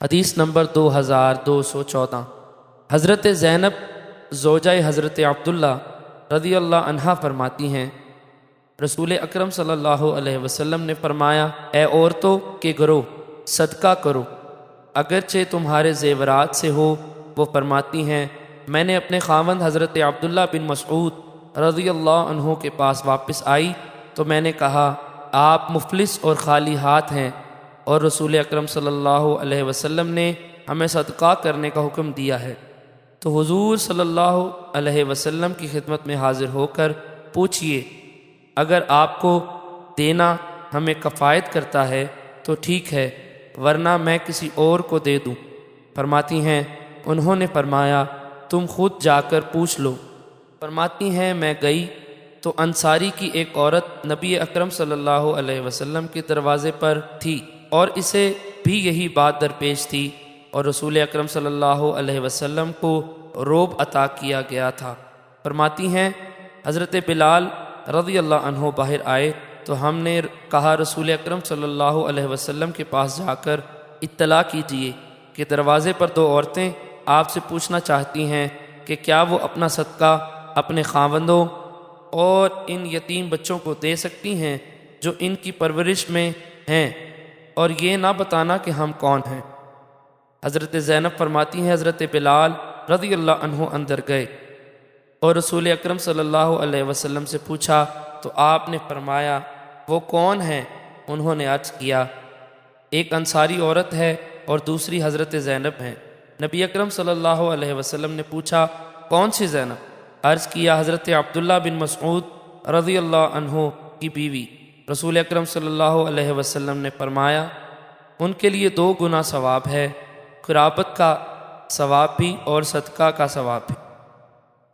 حدیث نمبر 2214۔ حضرت زینب زوجہ حضرت عبداللہ رضی اللہ عنہا فرماتی ہیں، رسول اکرم صلی اللہ علیہ وسلم نے فرمایا، اے عورتوں کے گروہ، صدقہ کرو اگرچہ تمہارے زیورات سے ہو۔ وہ فرماتی ہیں، میں نے اپنے خاوند حضرت عبداللہ بن مسعود رضی اللہ عنہ کے پاس واپس آئی تو میں نے کہا، آپ مفلس اور خالی ہاتھ ہیں، اور رسول اکرم صلی اللہ علیہ وسلم نے ہمیں صدقہ کرنے کا حکم دیا ہے۔ تو حضور صلی اللہ علیہ وسلم کی خدمت میں حاضر ہو کر پوچھئے، اگر آپ کو دینا ہمیں کفایت کرتا ہے تو ٹھیک ہے، ورنہ میں کسی اور کو دے دوں۔ فرماتی ہیں، انہوں نے فرمایا، تم خود جا کر پوچھ لو۔ فرماتی ہیں، میں گئی تو انصاری کی ایک عورت نبی اکرم صلی اللہ علیہ وسلم کے دروازے پر تھی اور اسے بھی یہی بات درپیش تھی، اور رسول اکرم صلی اللہ علیہ وسلم کو روب عطا کیا گیا تھا۔ فرماتی ہیں، حضرت بلال رضی اللہ عنہ باہر آئے تو ہم نے کہا، رسول اکرم صلی اللہ علیہ وسلم کے پاس جا کر اطلاع کیجیے کہ دروازے پر دو عورتیں آپ سے پوچھنا چاہتی ہیں کہ کیا وہ اپنا صدقہ اپنے خاوندوں اور ان یتیم بچوں کو دے سکتی ہیں جو ان کی پرورش میں ہیں، اور یہ نہ بتانا کہ ہم کون ہیں۔ حضرت زینب فرماتی ہیں، حضرت بلال رضی اللہ عنہ اندر گئے اور رسول اکرم صلی اللہ علیہ وسلم سے پوچھا تو آپ نے فرمایا، وہ کون ہیں؟ انہوں نے عرض کیا، ایک انصاری عورت ہے اور دوسری حضرت زینب ہیں۔ نبی اکرم صلی اللہ علیہ وسلم نے پوچھا، کون سی زینب؟ عرض کیا، حضرت عبداللہ بن مسعود رضی اللہ عنہ کی بیوی۔ رسول اکرم صلی اللہ علیہ وسلم نے فرمایا، ان کے لیے 2 گنا ثواب ہے، قرابت کا ثواب بھی اور صدقہ کا ثواب بھی۔